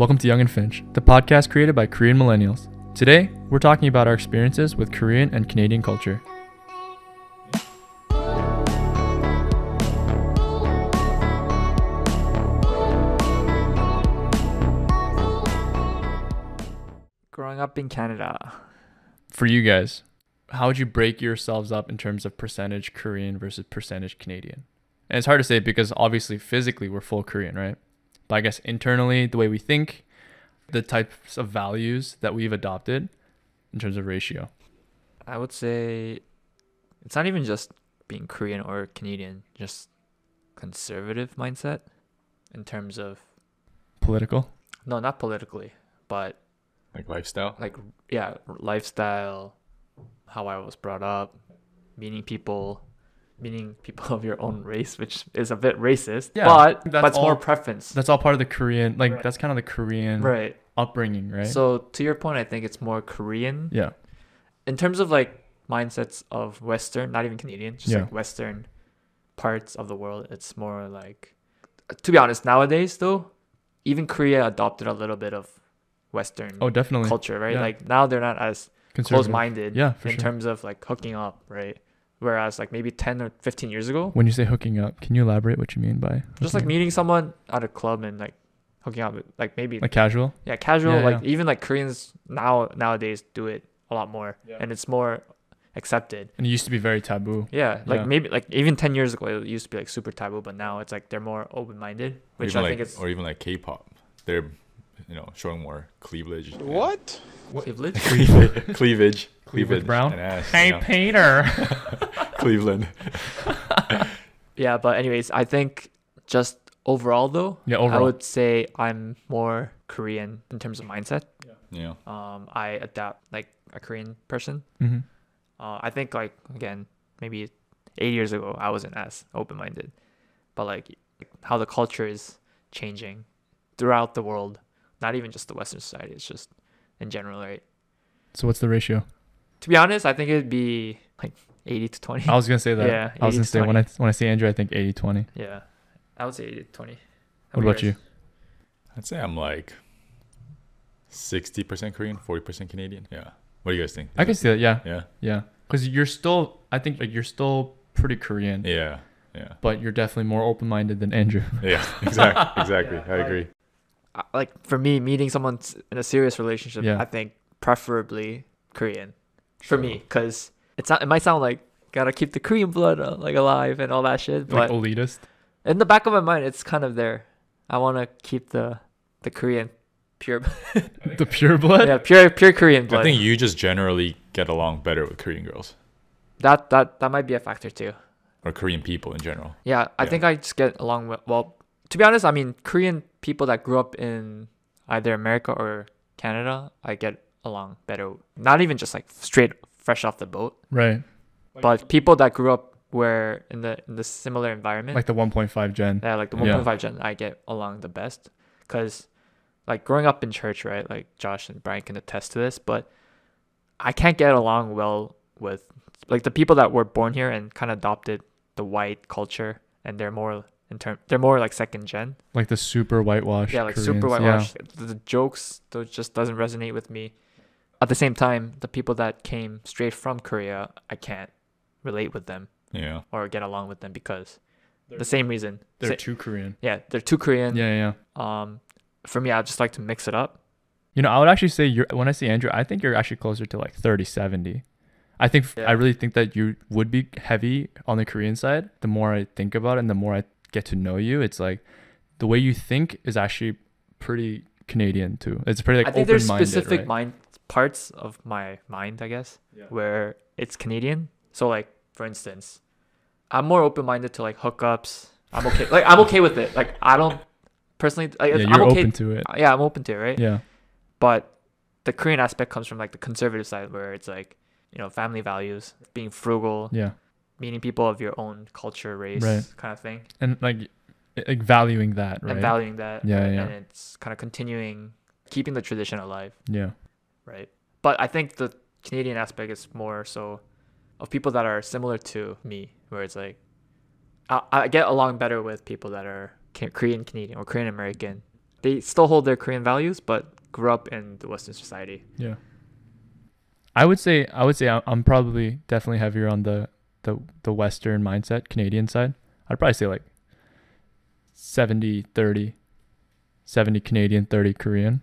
Welcome to Young and Finch, the podcast created by Korean millennials. Today, we're talking about our experiences with Korean and Canadian culture. Growing up in Canada. For you guys, how would you break yourselves up in terms of percentage Korean versus percentage Canadian? And it's hard to say because obviously physically we're full Korean, right? But I guess internally, the way we think, the types of values that we've adopted in terms of ratio. I would say it's not even just being Korean or Canadian, just conservative mindset in terms of Political? no, not politically, but Like lifestyle? lifestyle, how I was brought up, meeting people of your own race, which is a bit racist, Yeah, but that's it's more all- preference. That's all part of the Korean, Right. that's kind of the Korean Right. upbringing, right? So to your point, I think it's more Korean. Yeah. In terms of like mindsets of Western, not even Canadian, just Yeah. like Western parts of the world, it's more like, to be honest, nowadays though, even Korea adopted a little bit of Western Oh, definitely. culture, right? Yeah. Like now they're not as Conservative. close-minded Yeah, for in sure. terms of like hooking up, right? Whereas like maybe 10 or 15 years ago, When you say hooking up, can you elaborate what you mean by just like hooking up? meeting someone at a club and like hooking up, with, like maybe Like casual? yeah, casual. Yeah, like yeah. even like Koreans nowadays do it a lot more, and it's more accepted. And it used to be very taboo. Yeah, like Yeah. maybe like even 10 years ago it used to be like super taboo, but now it's like they're more open-minded, which I think it's or even like K-pop. They're showing more cleavage. What? privilege. Cleavage. Cleveland Brown? And ass, Peter. Cleveland. Yeah, but anyways, I think just overall though, Yeah, I overall. would say I'm more Korean in terms of mindset. Yeah. I adapt like a Korean person. Mm-hmm. I think like again maybe 8 years ago I wasn't as open-minded, but like how the culture is changing throughout the world, not even just the Western society, it's just in general, right? So what's the ratio? To be honest, I think it'd be like 80 to 20. I was going to say that. Yeah, I was 80 going to to say when I say Andrew, I think 80-20. Yeah, I would say 80 to 20. What about you? I'd say I'm like 60% Korean, 40% Canadian. Yeah. What do you guys think? I can see that. Yeah. Yeah. Yeah. Because I think like you're still pretty Korean, Yeah. Yeah. but you're definitely more open-minded than Andrew. Yeah. Exactly. I agree. Like for me, meeting someone in a serious relationship, Yeah. I think preferably Korean for me, because it might sound like gotta keep the Korean blood like alive and all that shit, Like but elitist. in the back of my mind, it's kind of there. I want to keep the Korean pure, The pure blood? yeah, pure Korean blood. I think you just generally get along better with Korean girls that might be a factor too. or Korean people in general. Yeah, I Yeah. think I just get along with, well, to be honest, I mean, Korean people that grew up in either America or Canada, I get along better. Not even just like straight fresh off the boat, Right. but people that grew up where in the similar environment, Like the 1.5 gen. yeah, like the Yeah. 1.5 gen, I get along the best. Because like growing up in church, right, like Josh and Brian can attest to this, but I can't get along well with like the people that were born here and kind of adopted the white culture, and they're more like second gen. Like the super whitewashed Yeah, like Koreans. super Yeah. whitewashed. The jokes, those just doesn't resonate with me. At the same time, the people that came straight from Korea, I can't relate with them Yeah. or get along with them because the same reason. They're too Korean. Yeah, they're too Korean. Yeah, yeah. For me, I just like to mix it up. You know, I would actually say when I see Andrew, I think you're actually closer to like 30-70. I think Yeah. I really think that you would be heavy on the Korean side. The more I think about it and the more I get to know you, it's like the way you think is actually pretty Canadian too. It's pretty like I think there's open-minded, specific right? mind parts of my mind, I guess, where it's Canadian. So like, for instance, I'm more open-minded to like hookups. I'm okay. Like I'm okay with it. Like I don't personally. Like, Yeah, I'm you're okay. open to it. Yeah, I'm open to it, right? Yeah. But the Korean aspect comes from like the conservative side, where it's like, family values, being frugal, Yeah. meeting people of your own culture, race, Right. kind of thing, And like valuing that, right? and valuing that. Yeah, right? yeah. And it's kind of continuing, keeping the tradition alive, Yeah. right? But I think the Canadian aspect is more so of people that are similar to me, where it's like I get along better with people that are Korean Canadian or Korean American They still hold their Korean values, but grew up in the Western society. Yeah. I'm probably definitely heavier on the Western mindset, Canadian side. I'd probably say like 70-30, 70 Canadian, 30 Korean.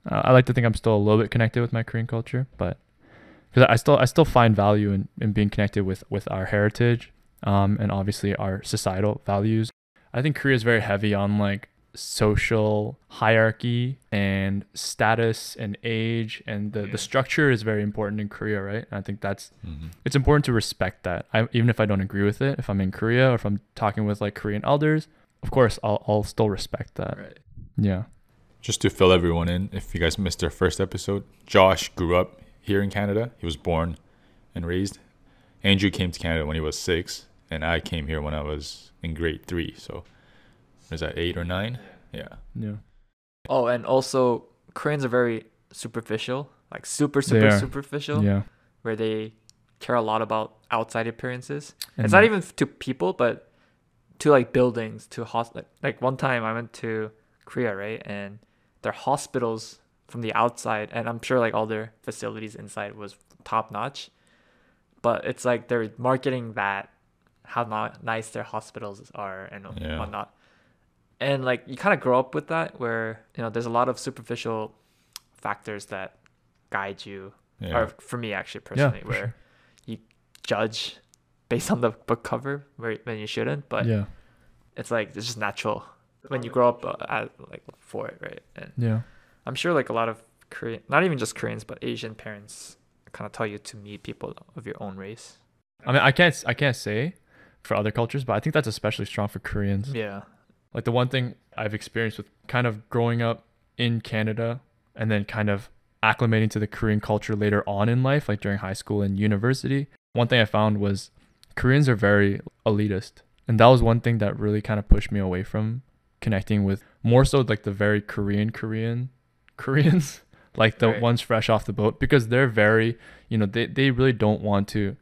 I like to think I'm still a little bit connected with my Korean culture, but because I still find value in being connected with our heritage, and obviously our societal values. I think Korea is very heavy on like social hierarchy and status and age, and the structure is very important in Korea, right? And I think that's it's important to respect that. Even if I don't agree with it, if I'm in Korea or if I'm talking with like Korean elders, of course I'll still respect that. Right. Yeah. Just to fill everyone in, if you guys missed our first episode, Josh grew up here in Canada. He was born and raised. Andrew came to Canada when he was 6, and I came here when I was in grade 3. So was that 8 or 9? Yeah. Yeah. Oh, and also Koreans are very superficial, like super They are. superficial, Yeah. where they care a lot about outside appearances. And It's not even to people, but to like buildings, to like one time I went to Korea, right? And their hospitals from the outside, and I'm sure like all their facilities inside was top notch, but it's like they're marketing that how nice their hospitals are and whatnot. And like you kind of grow up with that, where there's a lot of superficial factors that guide you, or for me actually personally, for where sure. you judge based on the book cover when you shouldn't, but Yeah. it's like it's just natural when you grow up like for it, right? And Yeah. I'm sure like a lot of Korean, not even just Koreans, but Asian parents kind of tell you to meet people of your own race. I mean, I can't say for other cultures, but I think that's especially strong for Koreans. Yeah. Like the one thing I've experienced with kind of growing up in Canada and then kind of acclimating to the Korean culture later on in life, like during high school and university, one thing I found was Koreans are very elitist. And that was one thing that really kind of pushed me away from connecting with more so like the very Koreans, like the ones fresh off the boat, because they're very, they really don't want to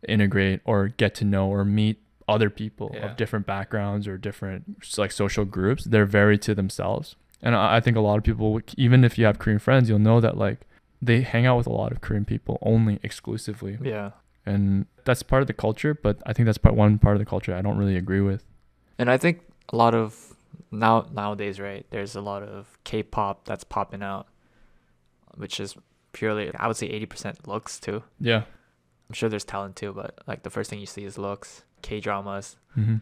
integrate or get to know or meet other people of different backgrounds or different like social groups. They're very to themselves. And I think a lot of people, even if you have Korean friends, you'll know that like they hang out with a lot of Korean people only exclusively. Yeah. And that's part of the culture, but I think that's one part of the culture I don't really agree with. And I think a lot of nowadays, right, there's a lot of K-pop that's popping out, which is purely, I would say 80% looks too. Yeah. I'm sure there's talent too, but like the first thing you see is looks. K-dramas. Mm-hmm.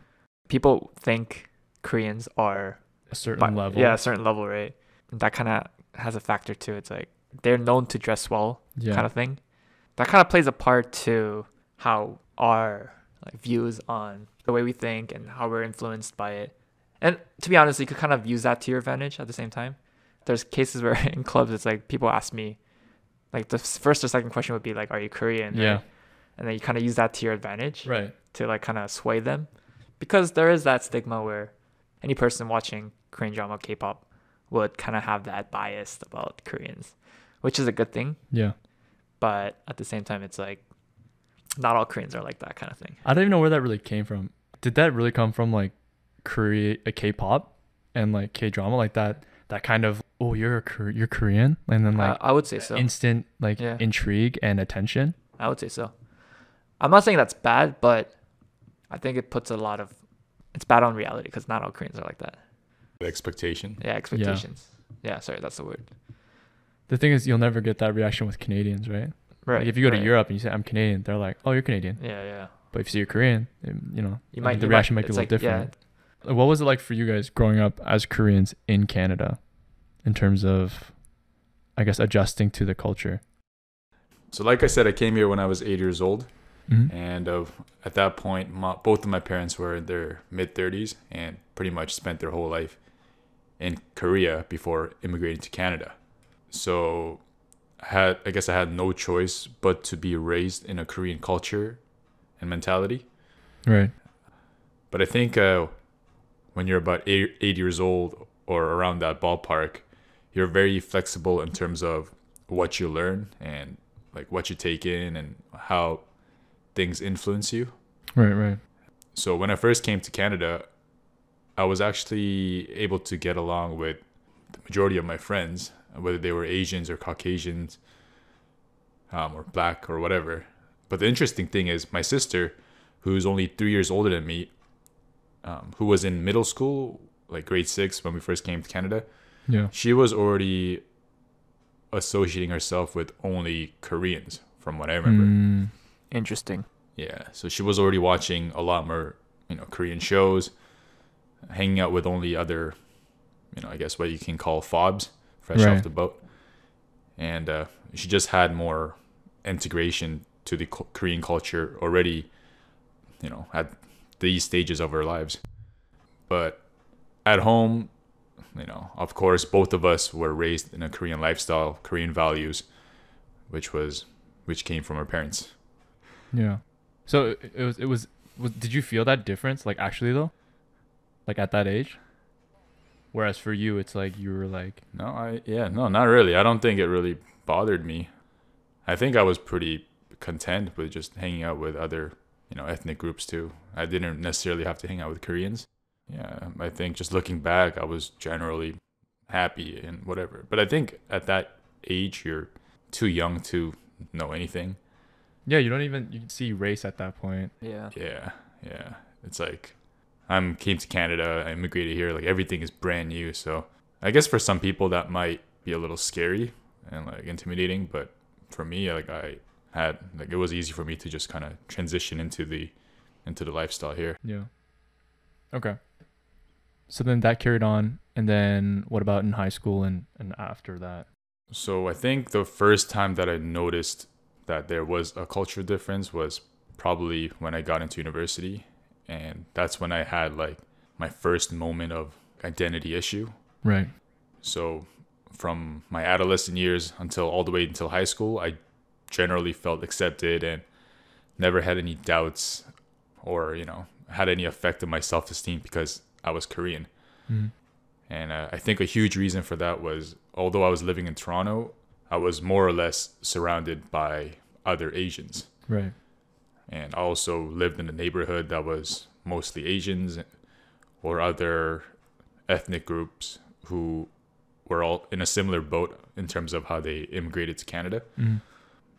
People think Koreans are A certain level. Yeah, a certain level, right? And that kind of has a factor too. It's like they're known to dress well, kind of thing. That kind of plays a part to how our like views on the way we think and how we're influenced by it. And to be honest, you could kind of use that to your advantage at the same time. There's cases where in clubs, it's like people ask me, like the first or second question would be like, "Are you Korean?" Yeah. Right? And then you kind of use that to your advantage, Right. to like kind of sway them, because there is that stigma where any person watching Korean drama, K-pop would kind of have that bias about Koreans, which is a good thing. Yeah. But at the same time, it's like not all Koreans are like that kind of thing. I don't even know where that really came from. Did that really come from like K-pop and like K-drama, like that kind of, oh, you're Korean, and then like I would say so. Instant like intrigue and attention. I would say so. I'm not saying that's bad, but I think it puts it's bad on reality, because not all Koreans are like that. The expectation. Yeah, expectations. Yeah, sorry, that's the word. The thing is, you'll never get that reaction with Canadians, right? Right. Like if you go to Europe and you say I'm Canadian, they're like, oh, you're Canadian. Yeah. But if you say you're Korean, the reaction might be a little different. Yeah. What was it like for you guys growing up as Koreans in Canada, in terms of, I guess, adjusting to the culture? So like I said, I came here when I was 8 years old. Mm-hmm. And at that point, both of my parents were in their mid-30s and pretty much spent their whole life in Korea before immigrating to Canada. So I guess I had no choice but to be raised in a Korean culture and mentality. Right. But I think when you're about 8 years old or around that ballpark, you're very flexible in terms of what you learn and like what you take in and how things influence you. Right. So when I first came to Canada, I was actually able to get along with the majority of my friends, whether they were Asians or Caucasians, or black or whatever. But the interesting thing is my sister, who's only 3 years older than me, who was in middle school, like grade 6 when we first came to Canada, Yeah. she was already associating herself with only Koreans, from what I remember. Mm, Interesting. Yeah, so she was already watching a lot more, Korean shows, hanging out with only other, I guess what you can call fobs, fresh Right. off the boat. And she just had more integration to the Korean culture already, at these stages of our lives. But at home, of course, both of us were raised in a Korean lifestyle, Korean values, which came from our parents. yeah. So it was did you feel that difference, like, actually though? Like, at that age? Whereas for you, it's like you were like, No, not really. I don't think it really bothered me. I think I was pretty content with just hanging out with other, ethnic groups too. I didn't necessarily have to hang out with Koreans. Yeah, I think just looking back, I was generally happy and whatever. But I think at that age, you're too young to know anything. yeah, you can see race at that point. Yeah. Yeah. It's like came to Canada, I immigrated here, like everything is brand new. So I guess for some people that might be a little scary and like intimidating, but for me, like it was easy for me to just kind of transition into the lifestyle here. Yeah. Okay. So then that carried on, and then what about in high school and after that? So I think the first time that I noticed that there was a cultural difference was probably when I got into university. And that's when I had like my first moment of identity issue. Right. So from my adolescent years all the way until high school, I generally felt accepted and never had any doubts or, had any effect on my self-esteem because I was Korean. Mm-hmm. And I think a huge reason for that was, although I was living in Toronto, I was more or less surrounded by other Asians. Right. And I also lived in a neighborhood that was mostly Asians or other ethnic groups who were all in a similar boat in terms of how they immigrated to Canada. Mm-hmm.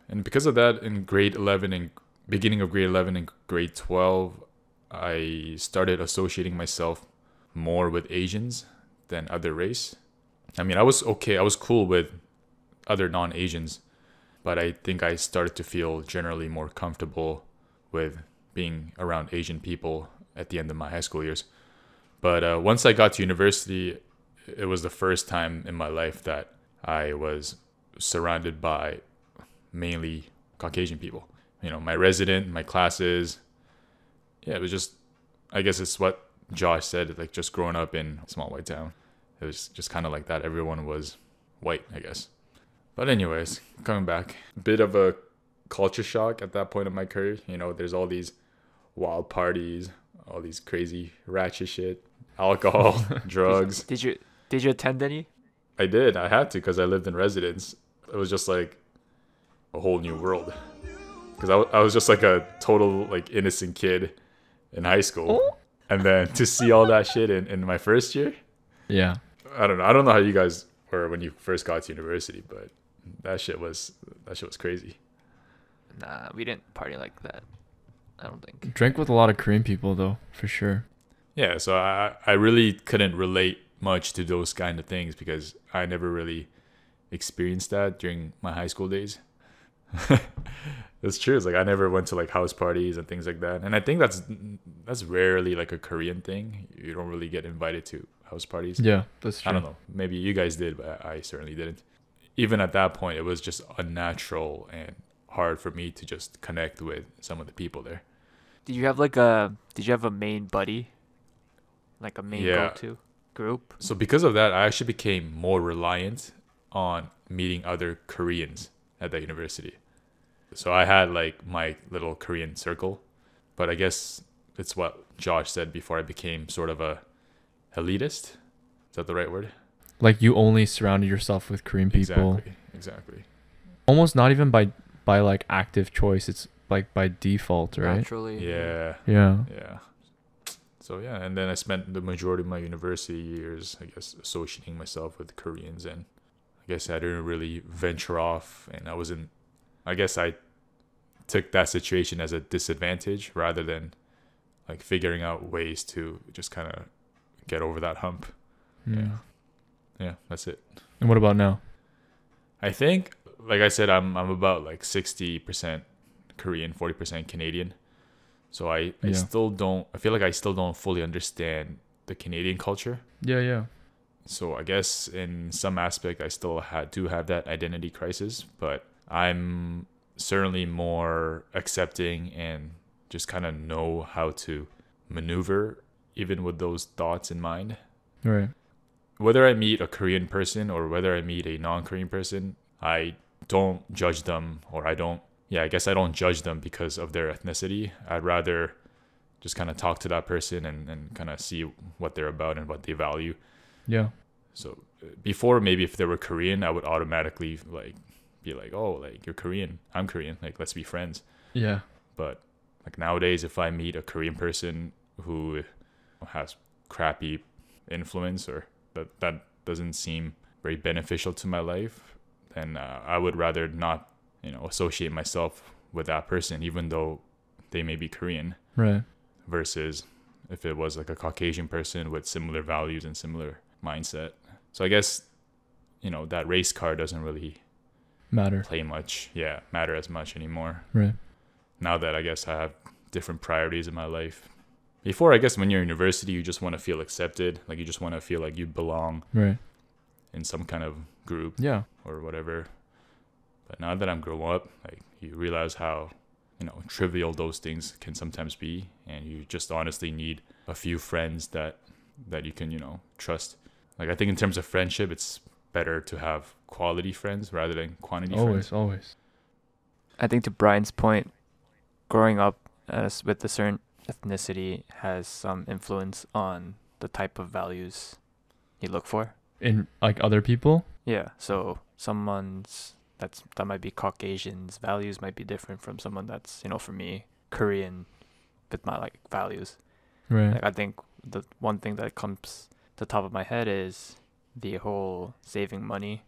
And because of that, in grade 11 and beginning of grade 11 and grade 12, I started associating myself more with Asians than other race. I mean, I was okay. I was cool with other non-Asians, but I think I started to feel generally more comfortable with being around Asian people at the end of my high school years. But once I got to university, it was the first time in my life that I was surrounded by mainly Caucasian people. My resident, my classes. Yeah, it was just, I guess it's what Josh said, like just growing up in a small white town. It was just kind of like that. Everyone was white, I guess. But anyways, coming back, a bit of a culture shock at that point in my career. There's all these wild parties, all these crazy ratchet shit, alcohol, drugs. Did you attend any? I did. I had to because I lived in residence. It was just like a whole new world. Because I was just like a total like innocent kid in high school. Oh. And then to see all that shit in my first year, Yeah. I don't know. I don't know how you guys were when you first got to university, but that shit was crazy. Nah, we didn't party like that. I don't think. Drank with a lot of Korean people though, for sure. Yeah, so I really couldn't relate much to those kind of things because I never really experienced that during my high school days. It's true. It's like I never went to like house parties and things like that. And I think that's rarely like a Korean thing. You don't really get invited to house parties. Yeah, that's true. I don't know. Maybe you guys did, but I certainly didn't. Even at that point, it was just unnatural and hard for me to just connect with some of the people there. Did you have a main buddy? Like a main Yeah. go-to group? So because of that, I actually became more reliant on meeting other Koreans at that university. So I had like my little Korean circle, but I guess it's what Josh said before I became sort of a elitist. Is that the right word? Like you only surrounded yourself with Korean people. Exactly. Almost not even by like active choice. It's like by default, right? Naturally. Yeah. Yeah. Yeah. So yeah, and then I spent the majority of my university years, I guess, associating myself with Koreans, and I guess I didn't really venture off, and I guess I took that situation as a disadvantage rather than like figuring out ways to just kind of get over that hump. Yeah, that's it. And what about now? I think, like I said, I'm about like 60% Korean, 40% Canadian. So I still don't, I feel like I still don't fully understand the Canadian culture. Yeah. So I guess in some aspect I still do have that identity crisis, but I'm certainly more accepting and just kind of know how to maneuver even with those thoughts in mind. Right. Whether I meet a Korean person or whether I meet a non-Korean person, I don't judge them, or I guess I don't judge them because of their ethnicity. I'd rather just kind of talk to that person and kind of see what they're about and what they value. Yeah. So before, maybe if they were Korean, I would automatically like be like, oh, like you're Korean, I'm Korean, like let's be friends. Yeah. But like nowadays, if I meet a Korean person who has crappy influence or that doesn't seem very beneficial to my life, then I would rather not, associate myself with that person, even though they may be Korean. Right. Versus if it was like a Caucasian person with similar values and similar mindset. So I guess, that race card doesn't really matter as much anymore. Right. Now that I guess I have different priorities in my life. Before, I guess when you're in university, you just want to feel accepted. Like you just want to feel like you belong in some kind of group or whatever. But now that I'm grown up, like you realize how, trivial those things can sometimes be. And you just honestly need a few friends that you can, trust. Like I think in terms of friendship, it's better to have quality friends rather than quantity friends. Always. I think to Brian's point, growing up with a certain ethnicity has some influence on the type of values you look for In like other people? Yeah, so that might be Caucasian's values might be different from someone that's, for me, Korean with my like values. Right. Like I think the one thing that comes to the top of my head is the whole saving money.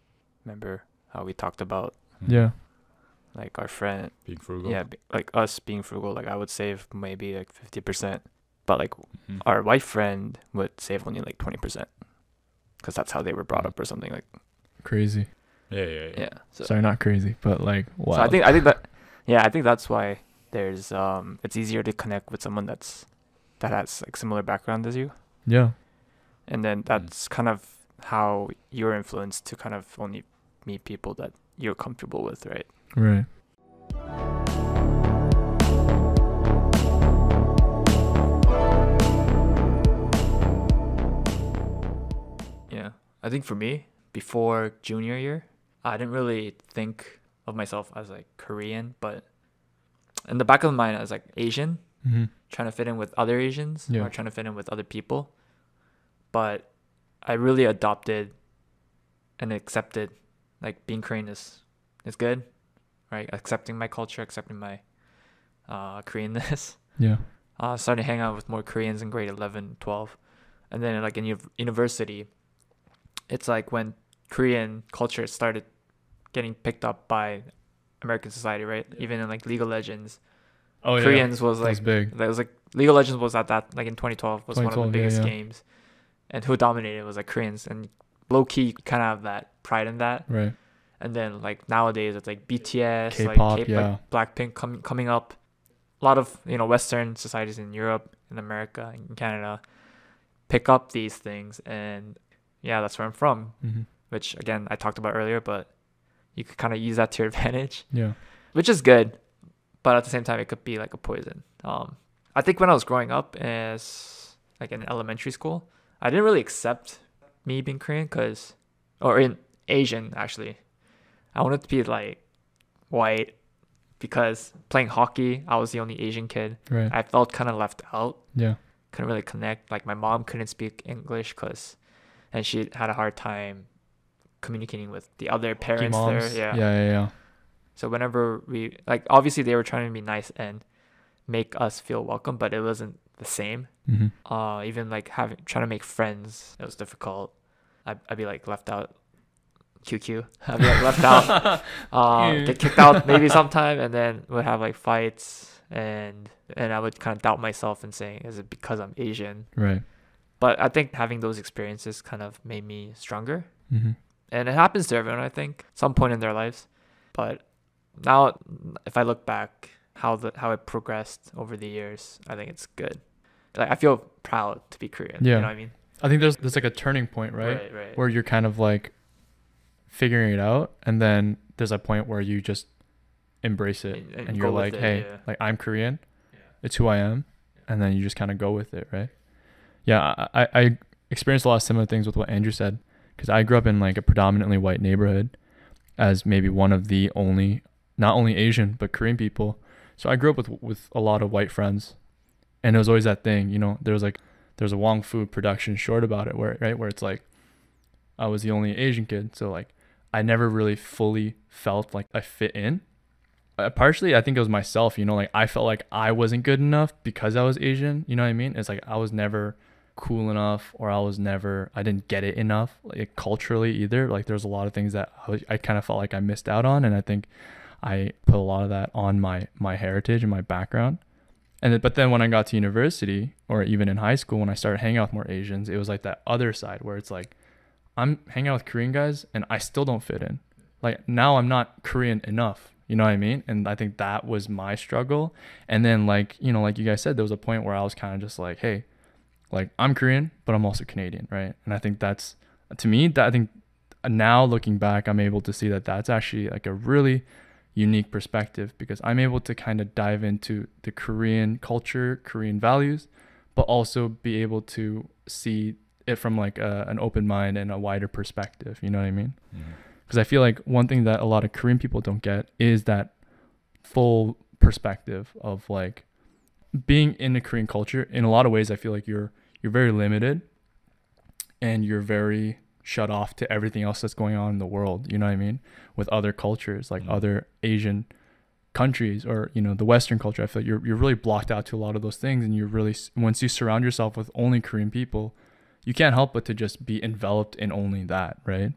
Remember how we talked about like our friend being frugal. Yeah, like us being frugal. Like I would save maybe like 50%, but like our white friend would save only like 20%, because that's how they were brought up or something like. Crazy. Yeah. So, sorry, not crazy, but like wow. So I think that's why there's it's easier to connect with someone that has like similar background as you. Yeah. And then that's kind of how you're influenced to kind of only meet people that you're comfortable with, right? Right. Yeah. I think for me, before junior year, I didn't really think of myself as like Korean, but in the back of my mind, I was like Asian, trying to fit in with other Asians or trying to fit in with other people. But I really adopted and accepted like being Korean is good, right? Accepting my culture, accepting my Koreanness. Yeah. Starting to hang out with more Koreans in grade 11, 12. And then like in university, it's like when Korean culture started getting picked up by American society, right? Even in like League of Legends. Koreans was like big. That was like League of Legends was at that like in 2012 was one of the biggest games. And who dominated was like Koreans, and low key you kind of have that pride in that. Right. And then like nowadays it's like BTS, K-pop, like Blackpink coming up. A lot of, Western societies in Europe, in America, in Canada pick up these things, and yeah, that's where I'm from. Which again I talked about earlier, but you could kind of use that to your advantage. Yeah. Which is good, but at the same time it could be like a poison. I think when I was growing up as like in elementary school, I didn't really accept me being Korean or in Asian actually. I wanted to be like white because playing hockey, I was the only Asian kid. Right. I felt kind of left out. Yeah. Couldn't really connect. Like my mom couldn't speak English and she had a hard time communicating with the other parents there. Yeah. So whenever we, like, obviously they were trying to be nice and make us feel welcome, but it wasn't the same. Even like trying to make friends, it was difficult. I'd be like left out. QQ. I'd be like left out. Get kicked out maybe sometime, and then would have like fights, and I would kind of doubt myself and saying, is it because I'm Asian? Right. But I think having those experiences kind of made me stronger. Mm-hmm. And it happens to everyone, I think, some point in their lives. But now, if I look back, how it progressed over the years, I think it's good. Like, I feel proud to be Korean. Yeah. You know what I mean? I think there's like a turning point, right? Right. Where you're kind of like figuring it out, and then there's a point where you just embrace it, and you're like, hey, like, I'm Korean. Yeah. It's who I am. Yeah. And then you just kind of go with it, right? Yeah, I experienced a lot of similar things with what Andrew said, because I grew up in like a predominantly white neighborhood as maybe one of the only, not only Asian, but Korean people. So I grew up with a lot of white friends, and it was always that thing, you know, there's a Wong Fu production short about it where it's like, I was the only Asian kid. So like, I never really fully felt like I fit in. Partially, I think it was myself, you know, like I felt like I wasn't good enough because I was Asian. You know what I mean? It's like, I was never cool enough, or I didn't get it enough, like culturally either. Like there's a lot of things that I kind of felt like I missed out on. And I think I put a lot of that on my heritage and my background. But then when I got to university, or even in high school, when I started hanging out with more Asians, it was like that other side where it's like, I'm hanging out with Korean guys and I still don't fit in. Like now I'm not Korean enough. You know what I mean? And I think that was my struggle. And then like, you know, like you guys said, there was a point where I was kind of just like, hey, like I'm Korean, but I'm also Canadian, right? And I think that's, to me, that I think now looking back, I'm able to see that that's actually like a really unique perspective, because I'm able to kind of dive into the Korean culture, Korean values, but also be able to see it from like an open mind and a wider perspective. You know what I mean? Because I feel like one thing that a lot of Korean people don't get is that full perspective of like being in the Korean culture. In a lot of ways, I feel like you're very limited, and you're very shut off to everything else that's going on in the world. You know what I mean? With other cultures, like other Asian countries, or, you know, the Western culture. I feel like you're really blocked out to a lot of those things, and you're really, once you surround yourself with only Korean people, you can't help but to just be enveloped in only that, right?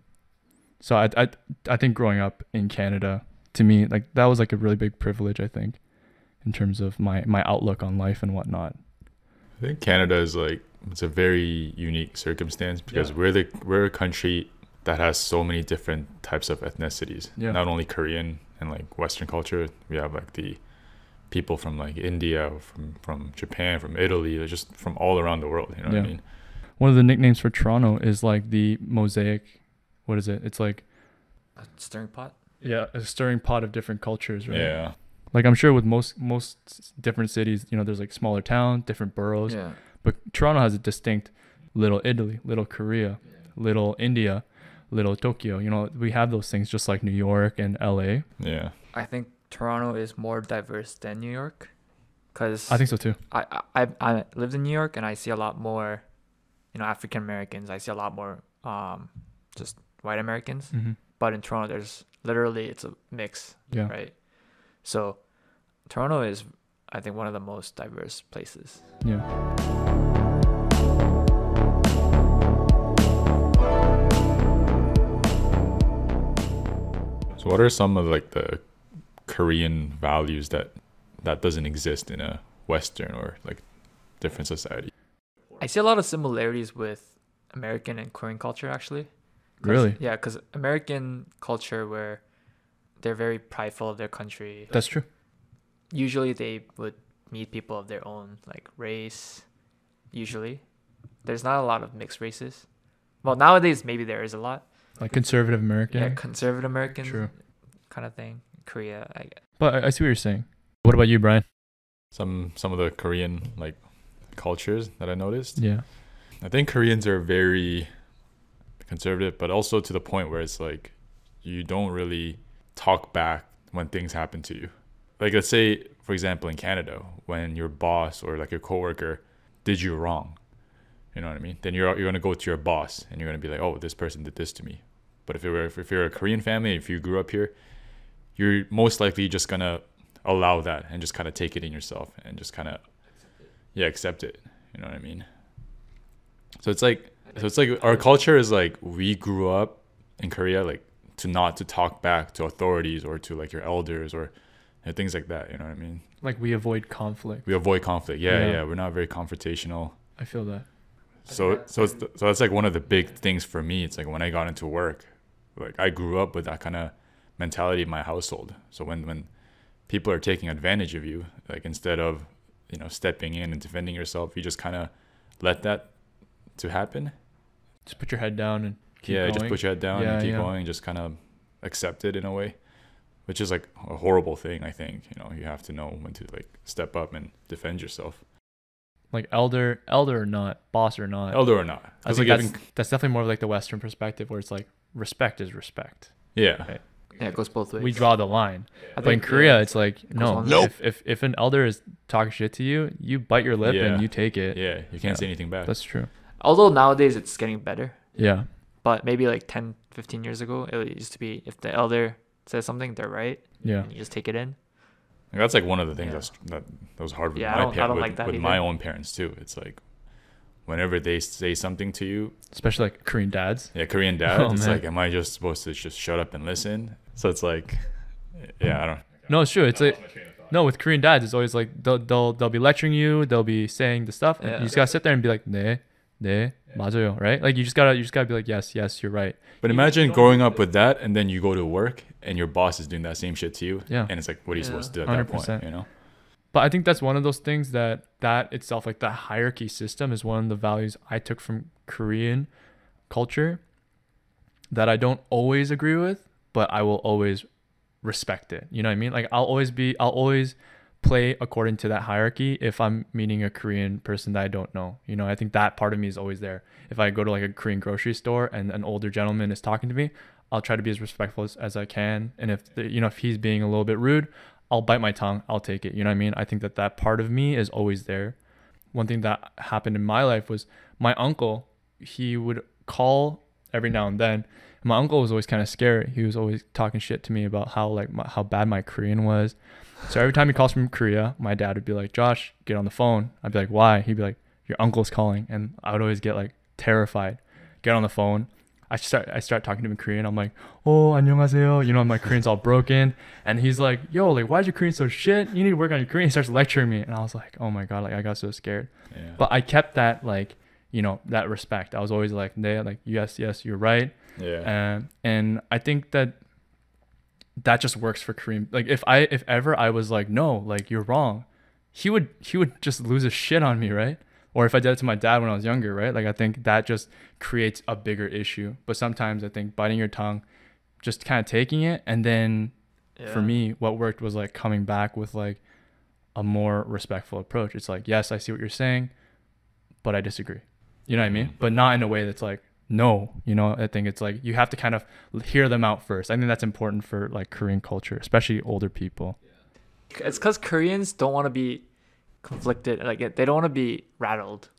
So I think growing up in Canada, to me, like that was like a really big privilege, I think, in terms of my outlook on life and whatnot. I think Canada is like, it's a very unique circumstance, because we're a country that has so many different types of ethnicities. Yeah. Not only Korean and like Western culture, we have like the people from like India, from Japan, from Italy, just from all around the world. You know what I mean? One of the nicknames for Toronto is like the mosaic. What is it? It's like a stirring pot. Yeah, a stirring pot of different cultures, right? Yeah. Like I'm sure with most different cities, you know, there's like smaller towns, different boroughs. Yeah. But Toronto has a distinct little Italy, little Korea, little India, little Tokyo. You know, we have those things just like New York and LA. Yeah. I think Toronto is more diverse than New York, because I think so too. I lived in New York, and I see a lot more, you know, African Americans. I see a lot more just white Americans. Mm-hmm. But in Toronto, there's literally, it's a mix. Yeah. Right. So Toronto is, I think, one of the most diverse places. Yeah. So what are some of like the Korean values that doesn't exist in a Western or like different society? I see a lot of similarities with American and Korean culture, actually. Really? Yeah, because American culture, where they're very prideful of their country. That's true. Usually they would meet people of their own like race. Usually. There's not a lot of mixed races. Well, nowadays maybe there is a lot. Like conservative American? Yeah, conservative American. True. Kind of thing. Korea. But I see what you're saying. What about you, Brian? Some of the Korean like cultures that I noticed. Yeah. I think Koreans are very conservative, but also to the point where it's like you don't really talk back when things happen to you. Like let's say, for example, in Canada, when your boss or like your coworker did you wrong, you know what I mean? Then you're gonna go to your boss and you're gonna be like, oh, this person did this to me. But if you're a Korean family, if you grew up here, you're most likely just gonna allow that and just kind of take it in yourself and just kind of accept it. You know what I mean? So it's like our culture is like, we grew up in Korea like to talk back to authorities or to like your elders or things like that. You know what I mean? Like we avoid conflict. We avoid conflict. Yeah. We're not very confrontational. I feel that. So that's like one of the big things for me. It's like when I got into work, like I grew up with that kind of mentality in my household. So when people are taking advantage of you, like instead of, stepping in and defending yourself, you just kind of let that to happen. Just put your head down and keep going. Just put your head down and keep going and just kind of accept it in a way, which is like a horrible thing. I think, you have to know when to like step up and defend yourself. Like elder or not, boss or not. Elder or not. I think that's definitely more of like the Western perspective, where it's like respect is respect. Yeah. Right? Yeah, it goes both ways. We draw the line. But in Korea, it's like, no. If an elder is talking shit to you, you bite your lip and you take it. Yeah, you can't say anything back. That's true. Although nowadays it's getting better. Yeah. But maybe like 10, 15 years ago, it used to be if the elder says something, they're right. Yeah. And you just take it in. That's like one of the things that was hard with my own parents too. It's like whenever they say something to you, especially like Korean dads. Yeah, Korean dads. It's like, am I just supposed to just shut up and listen? So it's like, I don't. No, it's true. It's like, no, with Korean dads, it's always like they'll be lecturing you. They'll be saying the stuff, and you just gotta sit there and be like, 네, 맞아요, right? Like you just gotta be like, yes, you're right. But imagine growing up with that, and then you go to work, and your boss is doing that same shit to you. Yeah. And it's like, what are you supposed to do at 100%. That point? But I think that's one of those things that itself, like the hierarchy system, is one of the values I took from Korean culture that I don't always agree with, but I will always respect it. You know what I mean? Like I'll always play according to that hierarchy if I'm meeting a Korean person that I don't know. I think that part of me is always there. If I go to like a Korean grocery store and an older gentleman is talking to me, I'll try to be as respectful as I can. And if he's being a little bit rude, I'll bite my tongue. I'll take it. You know what I mean? I think that part of me is always there. One thing that happened in my life was my uncle, he would call every now and then. My uncle was always kind of scary. He was always talking shit to me about how bad my Korean was. So every time he calls from Korea, my dad would be like, Josh, get on the phone. I'd be like, why? He'd be like, your uncle's calling. And I would always get like terrified. Get on the phone. I start talking to him in Korean. I'm like, oh, 안녕하세요. My Korean's all broken. And he's like, yo, like, why is your Korean so shit? You need to work on your Korean. He starts lecturing me. And I was like, oh my God, like I got so scared. Yeah. But I kept that like, that respect. I was always like, "Nee, like, yes, you're right." Yeah. And I think that just works for Korean. Like if ever I was like, no, like you're wrong, he would just lose his shit on me, right? Or if I did it to my dad when I was younger, right? Like I think that just creates a bigger issue. But sometimes I think biting your tongue, just kind of taking it, and then for me, what worked was like coming back with like a more respectful approach. It's like, yes, I see what you're saying, but I disagree. You know what I mean? But not in a way that's like, no, I think it's like you have to kind of hear them out first. I think that's important for like Korean culture, especially older people. It's because Koreans don't want to be conflicted. Like they don't want to be rattled.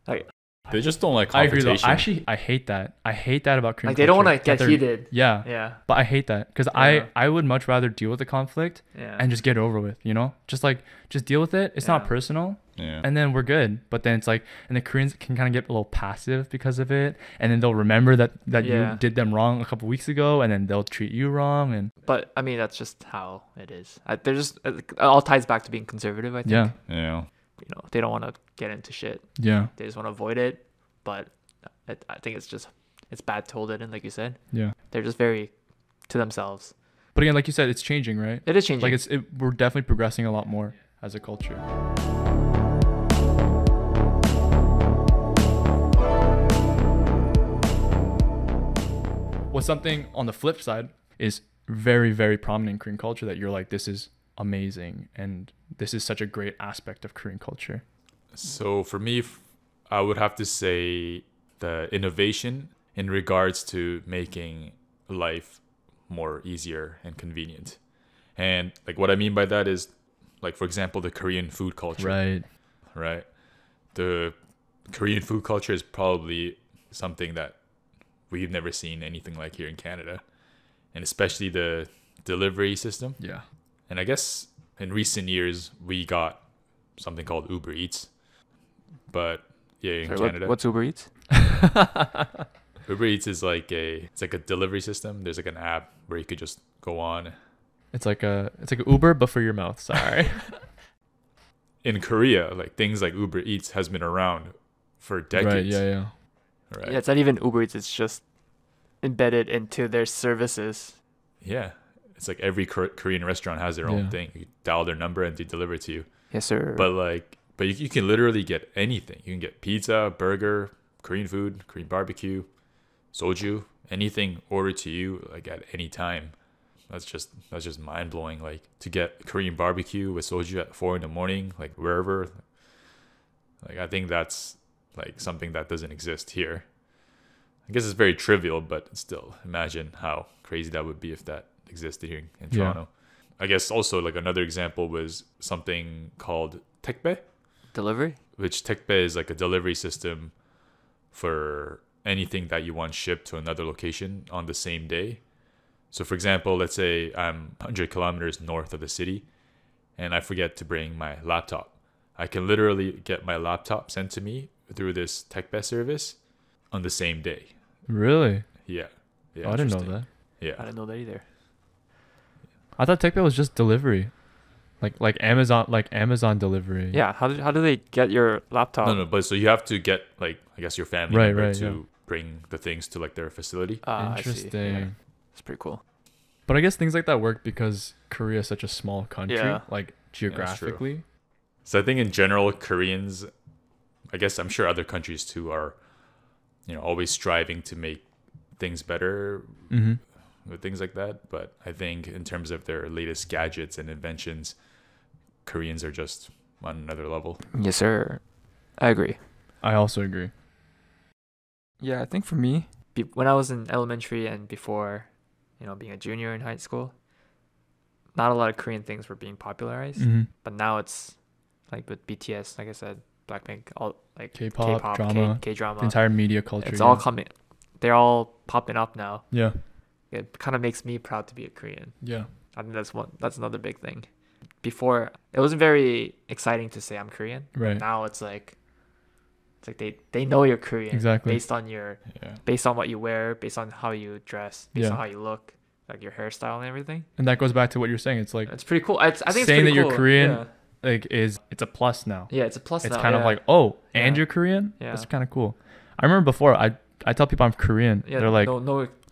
Like they just don't like confrontation. I agree though. Actually, I hate that. I hate that about Korean culture. They don't want to get heated. Yeah. But I hate that because I would much rather deal with the conflict and just get it over with, just deal with it. It's not personal. Yeah. And then we're good. But then it's like, and the Koreans can kind of get a little passive because of it. And then they'll remember that you did them wrong a couple weeks ago, and then they'll treat you wrong. But I mean, that's just how it is. They're just, it all ties back to being conservative, I think. Yeah. They don't want to get into shit. Yeah. They just want to avoid it. But I think it's bad to hold it in, like you said. Yeah. They're just very to themselves. But again, like you said, it's changing, right? It is changing. Like we're definitely progressing a lot more as a culture. What's something on the flip side is very, very prominent in Korean culture that you're like, this is amazing and this is such a great aspect of Korean culture? So for me, I would have to say the innovation in regards to making life more easier and convenient. And like what I mean by that is, like, for example, the Korean food culture. Right. The Korean food culture is probably something that we've never seen anything like here in Canada, and especially the delivery system. Yeah. And I guess in recent years we got something called Uber Eats, but yeah, in Canada, What's Uber Eats? Uber Eats is it's like a delivery system. There's like an app where you could just go on. It's like a Uber but for your mouth. Sorry. In Korea, like things like Uber Eats has been around for decades. Right. Yeah. Right. Yeah, it's not even Uber Eats. It's just embedded into their services. Yeah. It's like every Korean restaurant has their own thing. You dial their number and they deliver it to you. Yes, sir. But you can literally get anything. You can get pizza, burger, Korean food, Korean barbecue, soju, anything ordered to you like at any time. That's just mind blowing. Like to get Korean barbecue with soju at 4 a.m, like wherever. Like I think that's like something that doesn't exist here. I guess it's very trivial, but still, imagine how crazy that would be if that existed here in Toronto. I guess also like another example was something called 택배. Delivery? Which 택배 is like a delivery system for anything that you want shipped to another location on the same day. So for example, let's say I'm 100 kilometers north of the city and I forget to bring my laptop. I can literally get my laptop sent to me through this 택배 service on the same day. Really? Yeah. Oh, I didn't know that. Yeah. I didn't know that either. I thought 택배 was just delivery. Like Amazon delivery. Yeah, how do they get your laptop? No, but so you have to get like I guess your family member to bring the things to like their facility. Interesting. Yeah. It's pretty cool. But I guess things like that work because Korea is such a small country, like Yeah, geographically. So I think in general, Koreans, I guess I'm sure other countries too are, always striving to make things better with things like that. But I think in terms of their latest gadgets and inventions, Koreans are just on another level. Yes, sir. I agree. I also agree. Yeah, I think for me, when I was in elementary and before, being a junior in high school, not a lot of Korean things were being popularized. But now it's like with BTS, like I said, Blackpink, all like K-pop, drama, K-drama, the entire media culture. It's all coming. They're all popping up now. Yeah. It kind of makes me proud to be a Korean. Yeah. I think that's another big thing. Before, it wasn't very exciting to say I'm Korean. Right. Now it's like they know you're Korean. Exactly. Based on what you wear, based on how you dress, based on how you look, like your hairstyle and everything. And that goes back to what you're saying. It's like it's pretty cool. I think it's saying pretty that cool. you're Korean, Yeah. like it's a plus now. Yeah, it's a plus. It's now, kind of like, oh, and you're Korean. Yeah. That's kind of cool. I remember before I tell people I'm Korean. Yeah, they're like,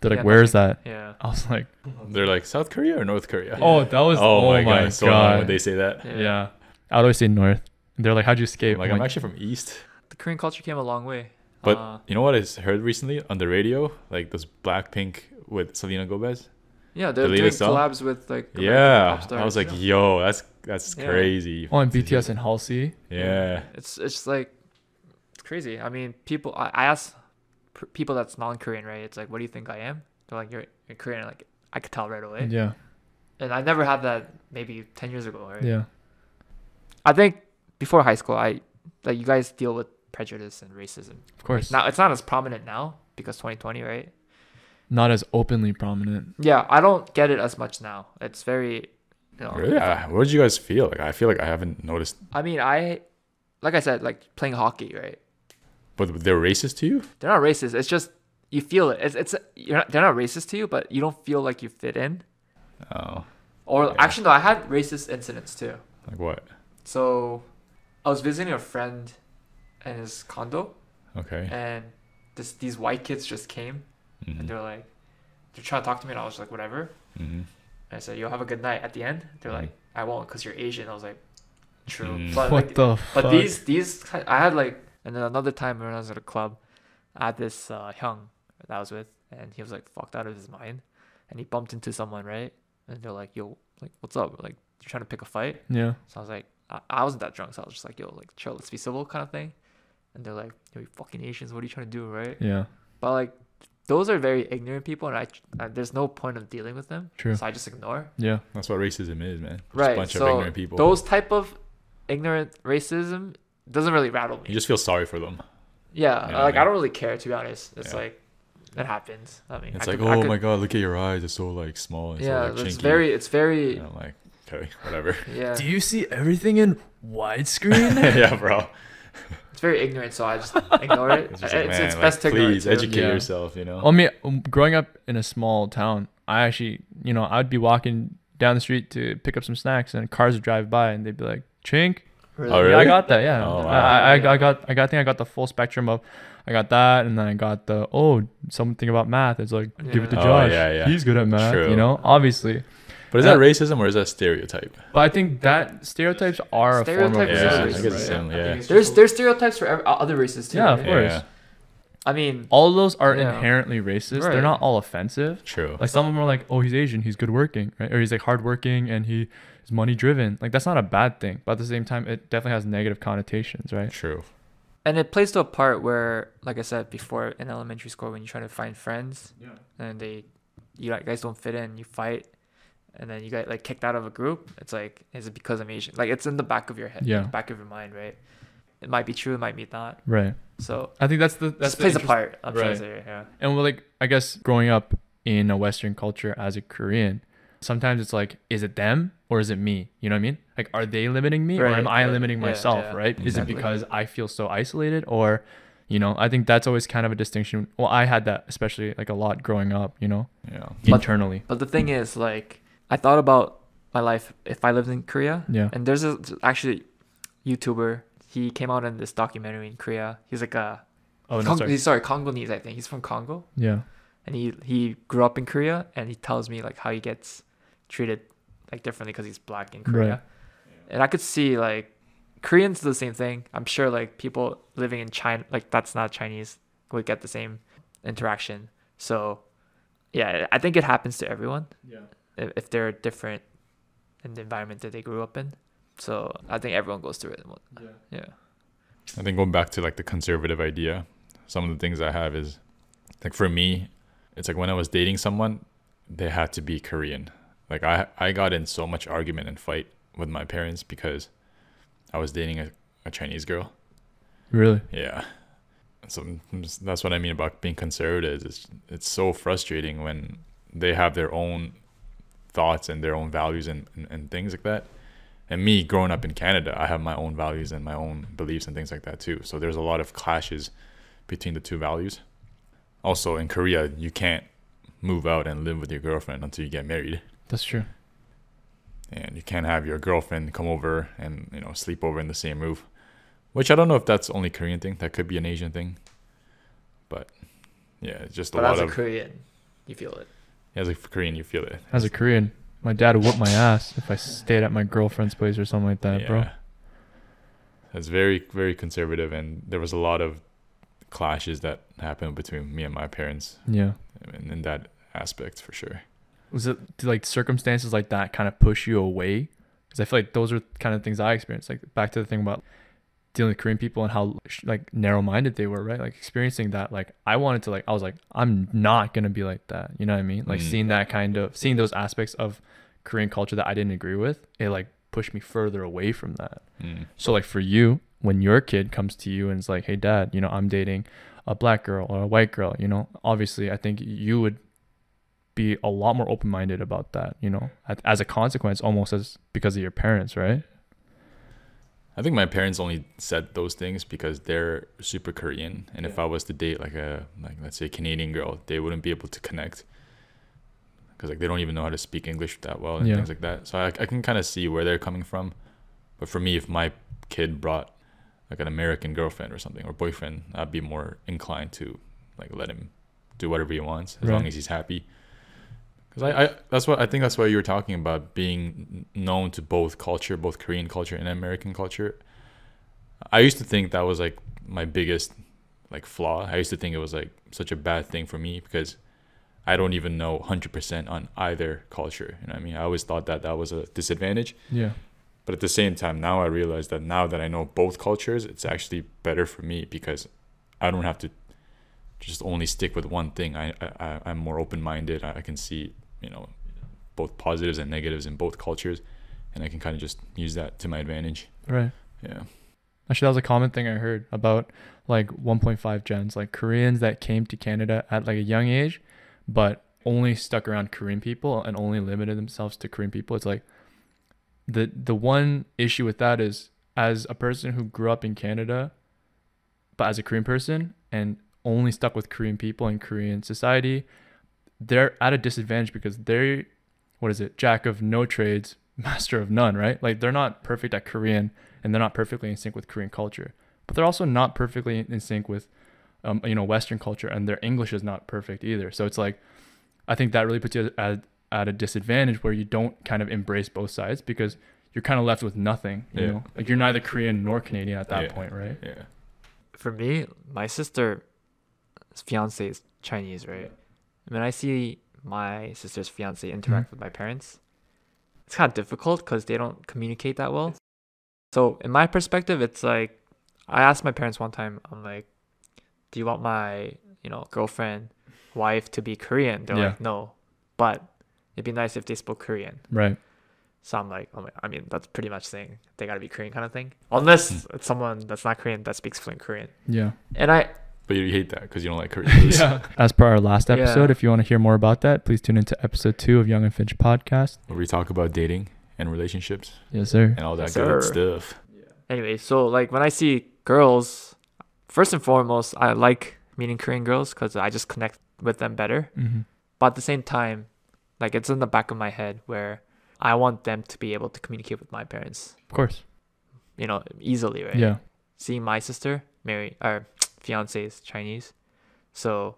they're like, where's that? Yeah. I was like, They're like South Korea or North Korea? oh, that was oh my god, so annoying when they say that. Yeah. I would always say North. And they're like, how'd you escape? Like I'm actually from East. The Korean culture came a long way. But you know what I heard recently on the radio? Like those Blackpink with Selena Gomez. Yeah, they're doing collabs with like American pop stars. I was like, yo, that's crazy. Oh, and BTS and Halsey. Yeah. It's just like it's crazy. I mean, people. I ask people that's non-Korean, right? It's like, what do you think I am? They're like, you're Korean. Like I could tell right away. Yeah. And I never had that maybe 10 years ago, right? Yeah. I think before high school, you guys deal with prejudice and racism. Of course. Now it's not as prominent now because 2020, right? Not as openly prominent. Yeah, I don't get it as much now. It's very, Really? What did you guys feel? Like I feel like I haven't noticed. I mean, like I said, like playing hockey, right? But they're racist to you? They're not racist. It's just you feel it. They're not racist to you, but you don't feel like you fit in. Oh. Or actually, no, I had racist incidents too. Like what? So, I was visiting a friend in his condo. Okay. And these white kids just came, and they're trying to talk to me, and I was like, whatever. And I said, "Yo, have a good night." At the end, they're like, "I won't, cause you're Asian." I was like, "True." But what the fuck? But these I had and then another time when I was at a club, I had this hyung that I was with, and he was like fucked out of his mind, and he bumped into someone, right? And they're like, "Yo, like, what's up?" Like, you're trying to pick a fight. Yeah. So I was like, I wasn't that drunk, so I was just like, "Yo, like, chill, let's be civil," kind of thing. And they're like, "Yo, you fucking Asians, what are you trying to do, right?" Yeah. But like, those are very ignorant people, and I there's no point of dealing with them. True. So I just ignore. Yeah. That's what racism is, man. Just Right. a bunch so of ignorant people. Those type of ignorant racism doesn't really rattle me. You just feel sorry for them. Yeah. You know Like what I I don't really care, to be honest. It's like it happens. I mean, it's like, oh my god, look at your eyes, they're so like small. And yeah, so, like, it's chinky. very. And I'm like, Okay, whatever. Yeah. Do you see everything in widescreen? Yeah, bro. It's very ignorant, so I just ignore it. It's just like, man, It's like, best to ignore it. please too. educate Yeah. yourself, you know? Well, I mean, growing up in a small town, I actually, you know, I'd be walking down the street to pick up some snacks, and cars would drive by, and they'd be like, "Chink." Really? Oh, Yeah, I really? got that. Yeah, Oh, wow. I think I got the full spectrum of, I got that, and then I got the something about math. It's like, give it to Yeah. Oh, Josh. yeah, yeah. He's good at math. True. You know, obviously. But is that racism or is that stereotype? But I think that stereotypes are a form of Stereotypes Yeah, are I racism. guess right? some, yeah. There's stereotypes for other races too. Yeah, of right? course. Yeah, I mean, All of those are Yeah. inherently racist. Right. They're not all offensive. true. Like some of them are like, oh, he's Asian, he's good working, right? Or he's like hardworking and he is money driven. Like that's not a bad thing, but at the same time, it definitely has negative connotations, right? True. and it plays to a part where, like I said before, in elementary school, when you're trying to find friends, and you guys don't fit in, you fight, and then you get like kicked out of a group. It's like, is it because I'm Asian? Like it's in the back of your head, Yeah. back of your mind, right? It might be true, it might be not. Right. So I think that's the this the plays a interest- part. I'm trying right. to say, yeah. And well, like I guess growing up in a Western culture as a Korean, sometimes it's like, is it them or is it me? You know what I mean? Like, are they limiting me or Right, am I yeah, limiting yeah, myself? yeah, Right? Is it exactly. because I feel so isolated or, you know? I think that's always kind of a distinction. Well, I had that especially like a lot growing up. You know, Yeah. But- internally. But the thing is, like, I thought about my life if I lived in Korea. Yeah. And there's actually YouTuber. He came out in this documentary in Korea. He's like a Oh no, sorry. he's Congolese, I think. He's from Congo, Yeah. and he grew up in Korea, and he tells me like how he gets treated like differently because he's black in Korea. Right. And I could see like Koreans do the same thing. I'm sure like people living in China, like that's not Chinese, would get the same interaction. So yeah, I think it happens to everyone Yeah. if they're different in the environment that they grew up in. So I think everyone goes through it. Yeah. I think going back to like the conservative idea, some of the things I have is like for me, it's like when I was dating someone, they had to be Korean. Like I got in so much argument and fight with my parents because I was dating a Chinese girl. Really? Yeah. So that's what I mean about being conservative. It's so frustrating when they have their own thoughts and their own values and things like that. And me growing up in Canada, I have my own values and my own beliefs and things like that too. So there's a lot of clashes between the two values. Also in Korea, you can't move out and live with your girlfriend until you get married. That's true. And you can't have your girlfriend come over and, you know, sleep over in the same roof. Which I don't know if that's only Korean thing. That could be an Asian thing. But yeah, it's just But a lot as a of Korean, you feel it. as a Korean you feel it. As a Korean, my dad would whoop my ass if I stayed at my girlfriend's place or something like that, bro. It's very, very conservative, and there was a lot of clashes that happened between me and my parents Yeah. in that aspect for sure. Was it did, like circumstances like that kind of push you away? Because I feel like those are kind of things I experienced. Like back to the thing about dealing with Korean people and how like narrow-minded they were, right? Like experiencing that, like I wanted to, like I was like, I'm not gonna be like that. You know what I mean? Like seeing those aspects of Korean culture that I didn't agree with, it like pushed me further away from that. So like for you, when your kid comes to you and is like, hey dad, you know, I'm dating a black girl or a white girl, you know, obviously I think you would be a lot more open-minded about that, you know, as a consequence, almost as because of your parents, right? I think my parents only said those things because they're super Korean, and if I was to date like let's say a Canadian girl, they wouldn't be able to connect because like they don't even know how to speak English that well and things like that. So I can kind of see where they're coming from. But for me, if my kid brought like an American girlfriend or something or boyfriend, I'd be more inclined to like let him do whatever he wants as long as he's happy. Because I think that's why you were talking about being known to both culture, both Korean culture and American culture. I used to think that was like my biggest like flaw. I used to think it was like such a bad thing for me because I don't even know 100% on either culture. You know what I mean? I always thought that was a disadvantage. Yeah. But at the same time, now I realize that now that I know both cultures, it's actually better for me because I don't have to just only stick with one thing. I'm more open-minded. I can see, you know, both positives and negatives in both cultures, and I can kind of just use that to my advantage. Right. Yeah. Actually, that was a common thing I heard about like 1.5 gens, like Koreans that came to Canada at like a young age, but only stuck around Korean people and only limited themselves to Korean people. It's like the one issue with that is, as a person who grew up in Canada, but as a Korean person and only stuck with Korean people and Korean society, they're at a disadvantage because they're, what is it, jack of no trades, master of none, right? Like they're not perfect at Korean and they're not perfectly in sync with Korean culture, but they're also not perfectly in sync with Western culture, and their English is not perfect either. So it's like, I think that really puts you at a disadvantage where you don't kind of embrace both sides, because you're kind of left with nothing, you know? Like you're neither Korean nor Canadian at that point, right? Yeah. For me, my sister's fiance is Chinese, right? When I see my sister's fiance interact with my parents, it's kind of difficult because they don't communicate that well. So in my perspective, it's like, I asked my parents one time, I'm like, do you want my, girlfriend, wife to be Korean? They're like, no, but it'd be nice if they spoke Korean. Right. So I'm like, I mean, that's pretty much saying they gotta be Korean kind of thing. Unless it's someone that's not Korean that speaks fluent Korean. Yeah. But you hate that because you don't like Korean. Yeah. As per our last episode, if you want to hear more about that, please tune into episode 2 of Young and Finch podcast, where we talk about dating and relationships. Yes, sir. And all that good stuff. Anyway, so like when I see girls, first and foremost, I like meeting Korean girls because I just connect with them better. Mm-hmm. But at the same time, like it's in the back of my head where I want them to be able to communicate with my parents. Of course. Easily, right? Yeah. Seeing my sister, our fiance is Chinese. So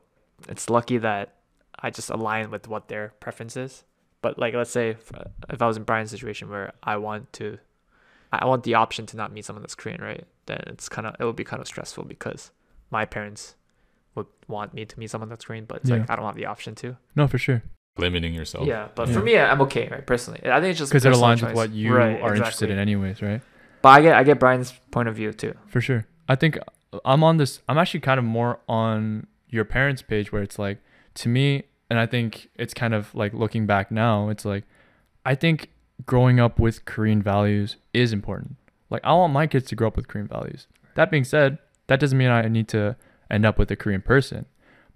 it's lucky that I just align with what their preference is. But like, let's say if I was in Brian's situation where I want the option to not meet someone that's Korean, right? Then it would be kind of stressful because my parents would want me to meet someone that's Korean, but it's like I don't have the option to. No, for sure. Limiting yourself. Yeah, but for me, I'm okay, right? Personally, I think it's just because it personal aligns choice. with what you are interested in, anyways, right? But I get Brian's point of view too. For sure. I think I'm actually kind of more on your parents' page, where it's like, to me, and I think it's kind of like looking back now, it's like, I think growing up with Korean values is important. Like, I want my kids to grow up with Korean values. That being said, that doesn't mean I need to end up with a Korean person,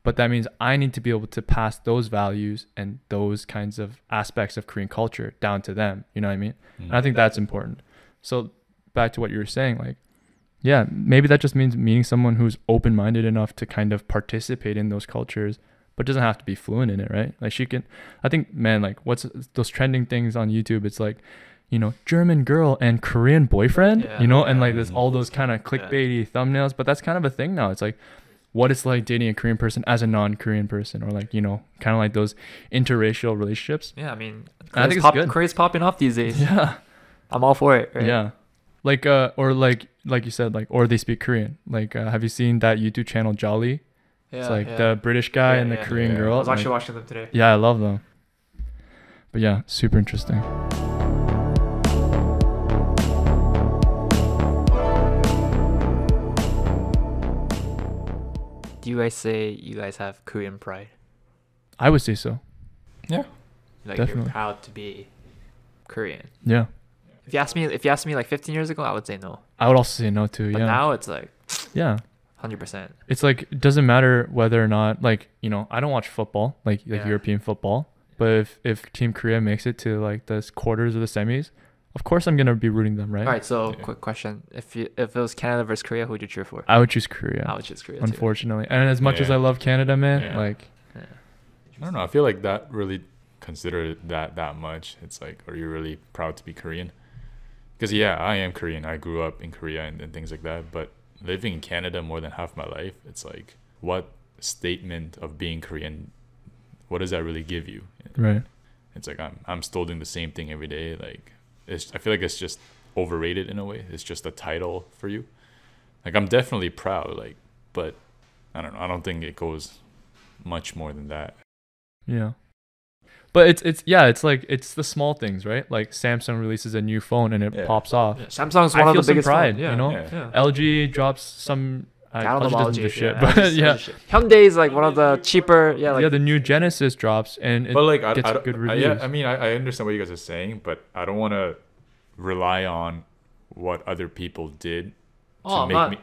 but that means I need to be able to pass those values and those kinds of aspects of Korean culture down to them. You know what I mean? And I think that's important. So back to what you were saying, like, yeah, maybe that just means meeting someone who's open-minded enough to kind of participate in those cultures, but doesn't have to be fluent in it, right? Like she can, I think, man, like what's those trending things on YouTube? It's like, German girl and Korean boyfriend, and like there's all those kind of clickbaity thumbnails, but that's kind of a thing now. It's like what it's like dating a Korean person as a non-Korean person, or like, kind of like those interracial relationships. Yeah, I mean, I think it's good. Korea's popping off these days. Yeah. I'm all for it, right? Yeah. Like, or like you said, like, or they speak Korean. Like, have you seen that YouTube channel Jolly? Yeah, it's like the British guy and the Korean girl. I was actually watching them today. Yeah, I love them. But yeah, super interesting. Do you guys say you guys have Korean pride? I would say so. Yeah. Like definitely. You're proud to be Korean. Yeah. If you asked me like 15 years ago, I would say no. I would also say no too. But now it's like, yeah, 100%. It's like, it doesn't matter whether or not, like, I don't watch football, like European football, but if Team Korea makes it to like the quarters or the semis, of course I'm gonna be rooting them, right? All right. So quick question: if it was Canada versus Korea, who would you cheer for? I would choose Korea. I would choose Korea. Unfortunately, and as much as I love Canada, man, like, I don't know. I feel like that really consider that much. It's like, are you really proud to be Korean? Because I am Korean. I grew up in Korea and things like that. But living in Canada more than half my life, it's like, what statement of being Korean, what does that really give you? Right. It's like I'm still doing the same thing every day. Like, I feel like it's just overrated in a way. It's just a title for you. Like, I'm definitely proud, like, but I don't know. I don't think it goes much more than that. Yeah. But it's like, it's the small things, right? Like Samsung releases a new phone and it pops off. Yeah, Samsung's one of the biggest pride, phones. LG drops some. LG doesn't do shit, but Hyundai is like one of the cheaper. The new Genesis drops and it gets good reviews. I mean, I understand what you guys are saying, but I don't want to rely on what other people did to make me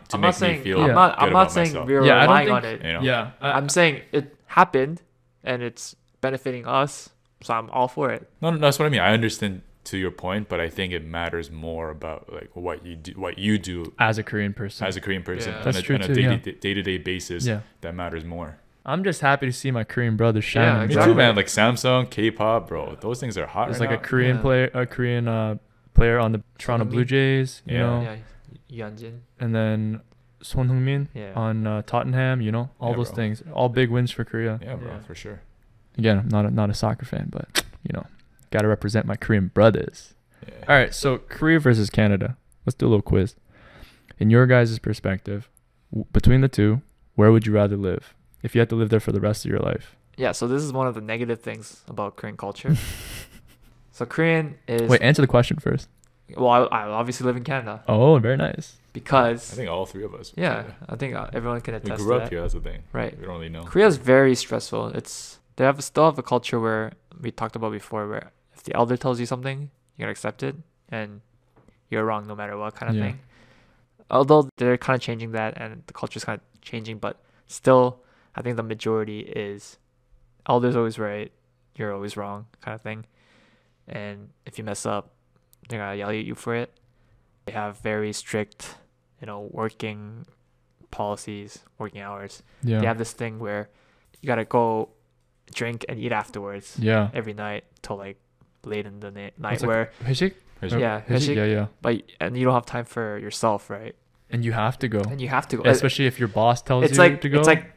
feel good about myself. I'm not saying we're relying on it. I'm saying it happened and it's benefiting us, so I'm all for it. No, that's what I mean. I understand to your point, but I think it matters more about like what you do as a Korean person. Yeah. That's true on a too, day-to-day basis. Yeah. That matters more. I'm just happy to see my Korean brothers shining. Yeah, Me exactly. too, man. Like Samsung, K-pop, bro. Those things are hot. There's right like a now. Korean player on the Toronto Son Blue Heung-min. Jays, you Yeah. know, Yeah, Yeonjin. and then Son Heung-min Yeah. on Tottenham, you know, all Yeah, those bro. things, all big wins for Korea. Yeah, bro, Yeah. for sure. Again, I'm not a soccer fan, but you know, gotta represent my Korean brothers. Yeah. All right, so Korea versus Canada. Let's do a little quiz. In your guys' perspective, between the two, where would you rather live if you had to live there for the rest of your life? Yeah, so this is one of the negative things about Korean culture. So Korean is Wait, answer the question first. well, I obviously live in Canada Oh, very nice. because I think all three of us. yeah, I think everyone can We attest grew to up that. here. That's the thing. Right. We don't really know. Korea's very stressful. They still have a culture where we talked about before, where if the elder tells you something, you gotta accept it, and you're wrong no matter what kind of Yeah. thing. Although they're kind of changing that, and the culture's kind of changing, but still, I think the majority is elder's always right, you're always wrong kind of thing. And if you mess up, they're gonna yell at you for it. They have very strict, working policies, working hours. Yeah. They have this thing where you gotta go drink and eat afterwards Yeah. every night till like late in the night. It's like Where Heshik? yeah, Heshik, yeah. and you don't have time for yourself, right? And you have to go. And you have to go. Especially if your boss tells It's you like to go. it's like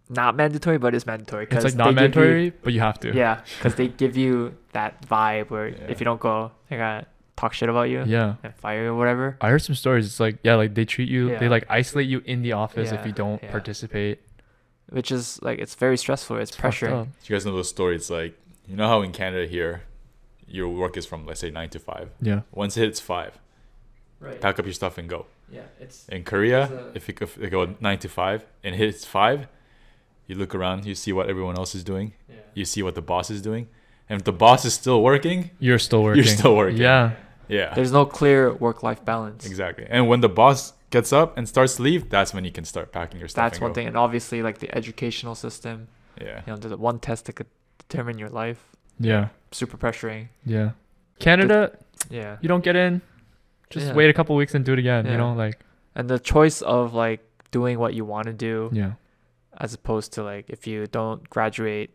not mandatory, but it's mandatory. It's like they not give mandatory, but you have to. You, yeah, because they give you that vibe where Yeah. if you don't go, they're gonna talk shit about you Yeah. and fire you or whatever. I heard some stories. It's like, yeah, like they treat you, Yeah. they like isolate you in the office if Yeah, you don't yeah. participate. Which is like it's very stressful. It's fucked pressuring. up. You guys know those stories? Like, you know how in Canada here, your work is from, let's say, 9 to 5. Yeah. Once it hits 5, Right. pack up your stuff and go. Yeah. It's In Korea, There's if you go 9 to 5 and hits 5, you look around, you see what everyone else is doing, you see what the boss is doing, and if the boss is still working, You're still working. you're still working. Yeah. Yeah. there's no clear work-life balance. Exactly. And when the boss gets up and starts to leave, that's when you can start packing your stuff. That's and one go. thing, and obviously like the educational system. Yeah. There's one test that could determine your life. Yeah. Super pressuring. Yeah. Canada, Yeah. you don't get in. Just Yeah. wait a couple weeks and do it again. Yeah. You know, like, And the choice of like doing what you want to do, yeah. as opposed to like if you don't graduate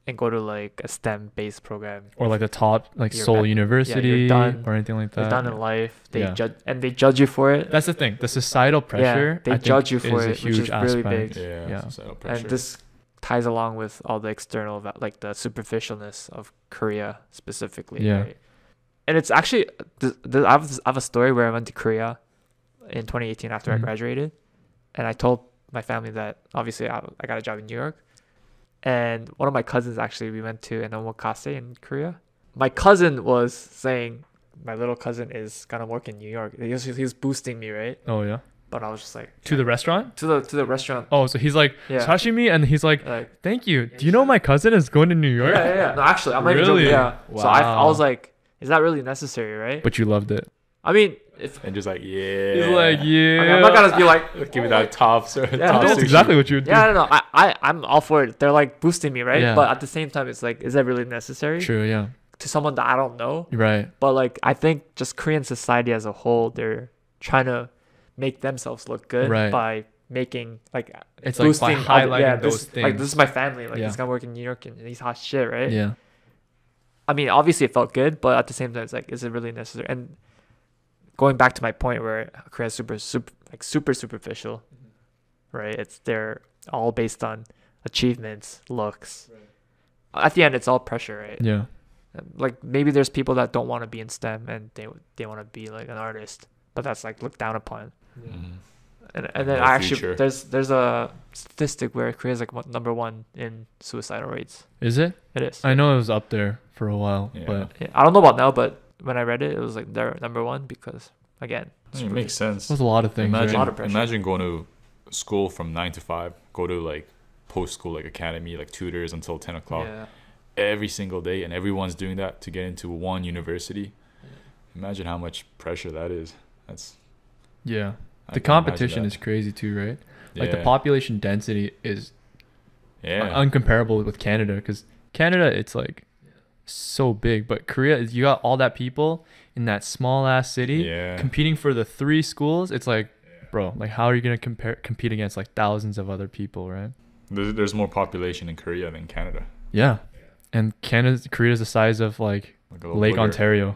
and go to like a STEM based program, Or like the top, like You're Seoul back- University done. or anything like you're that. done in life. They Yeah. judge you for it. That's the thing. The societal pressure. they I think, judge you for is a it, which huge is really aspect. big. Yeah. Yeah. Societal pressure. And this ties along with all the external, like the superficialness of Korea specifically. Yeah. Right? And it's actually, I have a story where I went to Korea in 2018 after I Mhm. graduated, and I told my family that obviously I got a job in New York, and one of my cousins actually we went to an omakase in Korea. My cousin was saying my little cousin is gonna work in New York. He was boosting me, right? Oh yeah. But I was just like To the restaurant? to the restaurant. Oh, so he's like Yeah. sashimi, and he's like, Like "Thank you. Do you know my cousin is going to New York?" yeah. No, actually, I'm not even Really? joking. Yeah. So I Wow. was like, is that really necessary, right? But you loved it. I mean, if and just like, yeah. He's like, yeah. I mean, I'm not gonna be like, Give me that top, sir. Yeah, top That's sushi. exactly what you would do. yeah, no, I'm all for it. They're like boosting me, right? Yeah. But at the same time, it's like, is that really necessary True. Yeah. to someone that I don't know? You're right. But like, I think just Korean society as a whole, they're trying to make themselves look good Right. by making like It's like by boosting highlighting this, those like this things. is my family. Like Yeah. he's gonna work in New York and he's hot shit, right? Yeah. I mean, obviously it felt good, but at the same time, it's like, is it really necessary? And going back to my point where Korea's super superficial, right? They're all based on achievements, looks. At the end, it's all pressure, right? Yeah. Like maybe there's people that don't want to be in STEM and they want to be like an artist, but that's like looked down upon. Mhm. And then No I actually future. there's a statistic where Korea's like number one in suicidal rates. Is it? It is. I know it was up there for a while, Yeah. but Yeah, I don't know about now, but when I read it, it was like they're number one because again, I mean, it makes sense. it was a lot of things. Imagine, A lot of pressure. imagine going to school from 9 to 5, go to like post school, like academy, like tutors until 10 o'clock yeah. every single day, and everyone's doing that to get into one university. Imagine how much pressure that is. That's Yeah. I The can imagine competition that. is crazy too, right? Like the Yeah. population density is Yeah. uncomparable with Canada, because Canada, it's like so big. But Korea, you got all that people in that small ass city Yeah. competing for the 3 schools. It's like, bro, like how are you gonna compete against like thousands of other people, right? There's more population in Korea than Canada. Yeah, and Korea's the size of like Like a little Lake booger. Ontario.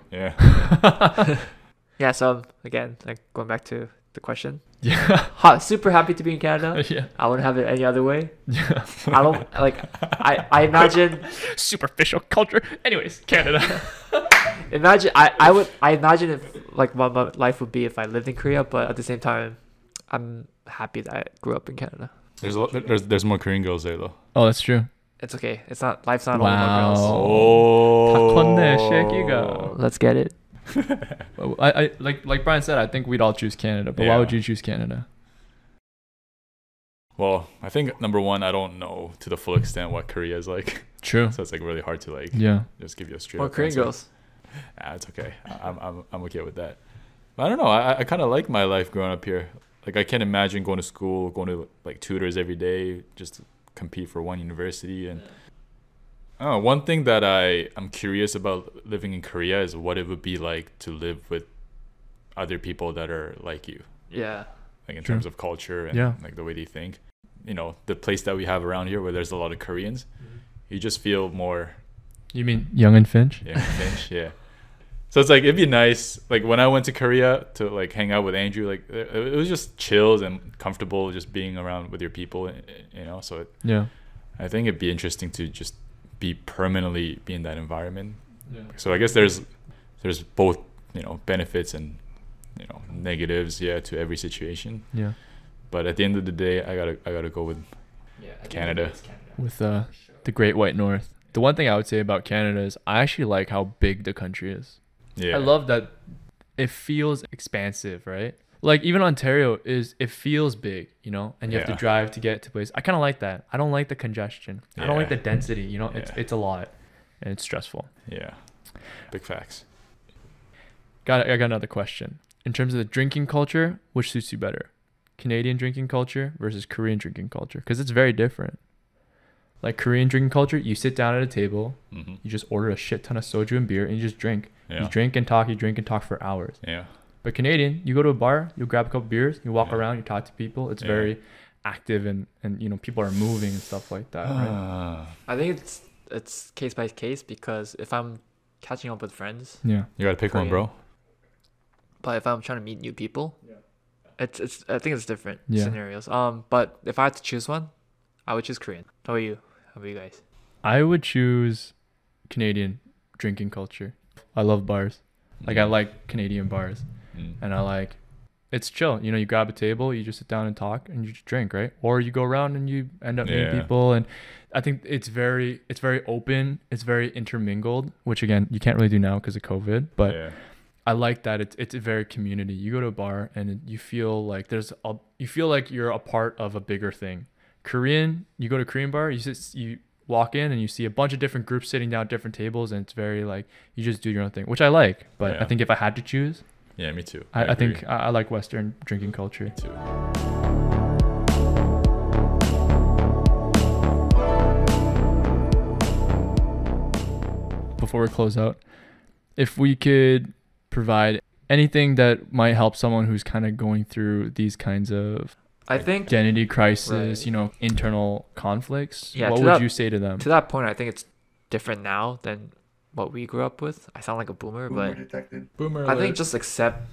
Yeah. So again, like going back to the question. Yeah. Super happy to be in Canada. Yeah. I wouldn't have it any other way. Yeah. I don't like. I imagine. Superficial culture. Anyways, Canada. I imagine if like what my life would be if I lived in Korea, but at the same time, I'm happy that I grew up in Canada. There's more Korean girls there though. Oh, that's true. It's okay. It's not life's not all about Wow. girls. Oh. 다 컸네, 새끼가. Let's get it. I like Brian said, I think we'd all choose Canada, but why Yeah. would you choose Canada? Well, I think number one, I don't know to the full extent what Korea is like, True. so it's like really hard to like Yeah. just give you a straight. More up Korean answer. girls. It's okay. I'm okay with that. But I don't know. I kind of like my life growing up here. Like I can't imagine going to school, going to like tutors every day, just to compete for one university. And I don't know, one thing that I'm curious about living in Korea is what it would be like to live with other people that are like you, Yeah. like in True. terms of culture and Yeah. like the way they think. You know, the place that we have around here where there's a lot of Koreans, you just feel more. You mean Young and Finch? Yeah, Finch, yeah. So it's like it'd be nice. Like when I went to Korea to like hang out with Andrew, like it was just chills and comfortable, just being around with your people, you know. So Yeah. I think it'd be interesting to just be permanently be in that environment. Yeah. So I guess there's both, you know, benefits and, you know, negatives, yeah, to every situation. Yeah. But at the end of the day, I gotta go with Canada. With the Great White North. The one thing I would say about Canada is I actually like how big the country is. Yeah. I love that it feels expansive, right? Like even Ontario it feels big, you know, and you have to Yeah. drive to get to places. I kind of like that. I don't like the congestion. I don't like the Yeah. density, you know. Yeah. It's a lot and it's stressful. Yeah. Big facts. I got another question. In terms of the drinking culture, which suits you better? Canadian drinking culture versus Korean drinking culture? Because it's very different. Like Korean drinking culture, you sit down at a table, Mm-hmm. you just order a shit ton of soju and beer, and you just drink. Yeah. You drink and talk for hours. Yeah. But Canadian, you go to a bar, you grab a couple beers, you walk Yeah. around, you talk to people. It's Yeah. very active and you know people are moving and stuff like that. Right? I think it's case by case because if I'm catching up with friends, Yeah. You gotta pick one, Korean. bro. but if I'm trying to meet new people, it's I think it's different Yeah. scenarios. But if I had to choose one, I would choose Korean. How about you? How about you guys? I would choose Canadian drinking culture. I love bars. Like I like Canadian bars. Mm. And I like it's chill. You know, you grab a table, you just sit down and talk and you just drink, right? Or you go around and you end up meeting Yeah. people, and I think it's very open, it's very intermingled, which again, you can't really do now because of COVID, but yeah. I like that it's a very community. You go to a bar and you feel like you feel like you're a part of a bigger thing. Korean, you go to a Korean bar, you walk in and you see a bunch of different groups sitting down at different tables, and it's very like you just do your own thing, which I like. But Yeah. I think if I had to choose, Yeah, me too. I agree. think I like Western drinking culture. Me too. Before we close out, if we could provide anything that might help someone who's kind of going through these kinds of I think identity crisis, Right. you know, internal conflicts, Yeah, what to would that- you say to them? to that point, I think it's different now than what we grew up with. I sound like a boomer, but Boomer I think alert. just accept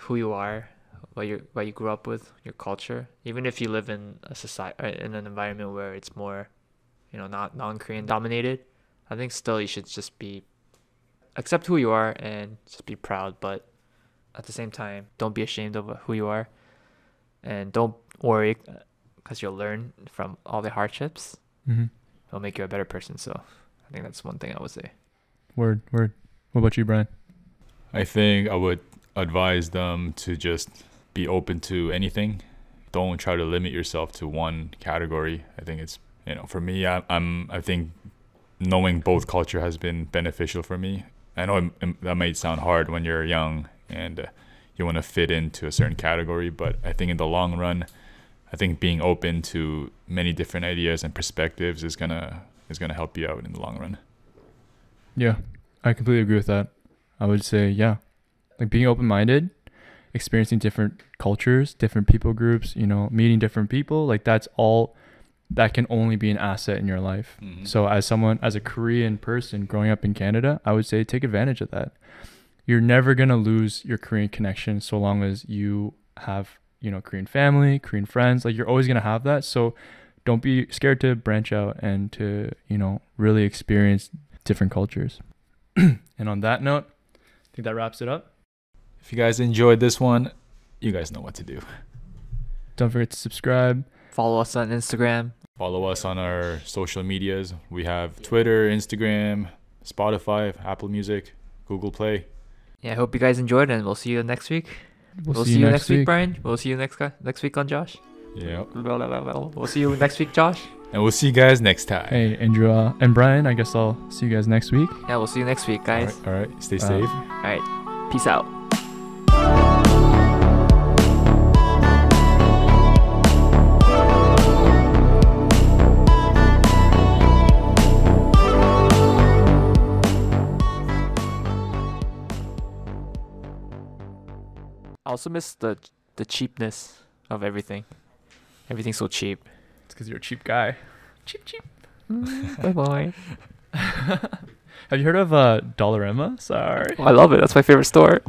who you are, what you grew up with, your culture. Even if you live in a society in an environment where it's more, you know, not non-Korean dominated, I think still you should just accept who you are and just be proud. But at the same time, don't be ashamed of who you are, and don't worry because you'll learn from all the hardships. Mm-hmm. It'll make you a better person. So I think that's one thing I would say. Word. What about you, Brian? I think I would advise them to just be open to anything. Don't try to limit yourself to one category. I think it's, you know, for me, I think knowing both culture has been beneficial for me. I know that might sound hard when you're young and you want to fit into a certain category, but I think in the long run, I think being open to many different ideas and perspectives is gonna help you out in the long run. Yeah, I completely agree with that. I would say, yeah, like being open-minded, experiencing different cultures, different people groups, meeting different people, like that's all that can only be an asset in your life. Mhm. So as a Korean person growing up in Canada, I would say take advantage of that. You're never going to lose your Korean connection so long as you have, Korean family, Korean friends, like you're always going to have that. So don't be scared to branch out and to, really experience different cultures. And on that note, I think that wraps it up. If you guys enjoyed this one, you guys know what to do. Don't forget to subscribe. Follow us on Instagram. Follow us on our social medias. We have Twitter, Instagram, Spotify, Apple Music, Google Play. Yeah, I hope you guys enjoyed, and we'll see you next week. We'll see you next week, Brian. We'll see you next week on Josh. Yeah. We'll see you next week, Josh. And we'll see you guys next time. Hey, Andrew and Brian, I guess I'll see you guys next week. Yeah, we'll see you next week, guys. All right. Stay safe. All right. Peace out. I also miss the cheapness of everything. Everything's so cheap. It's because you're a cheap guy. Cheap. Bye bye. Have you heard of Dollarama? Sorry. Oh, I love it. That's my favorite store.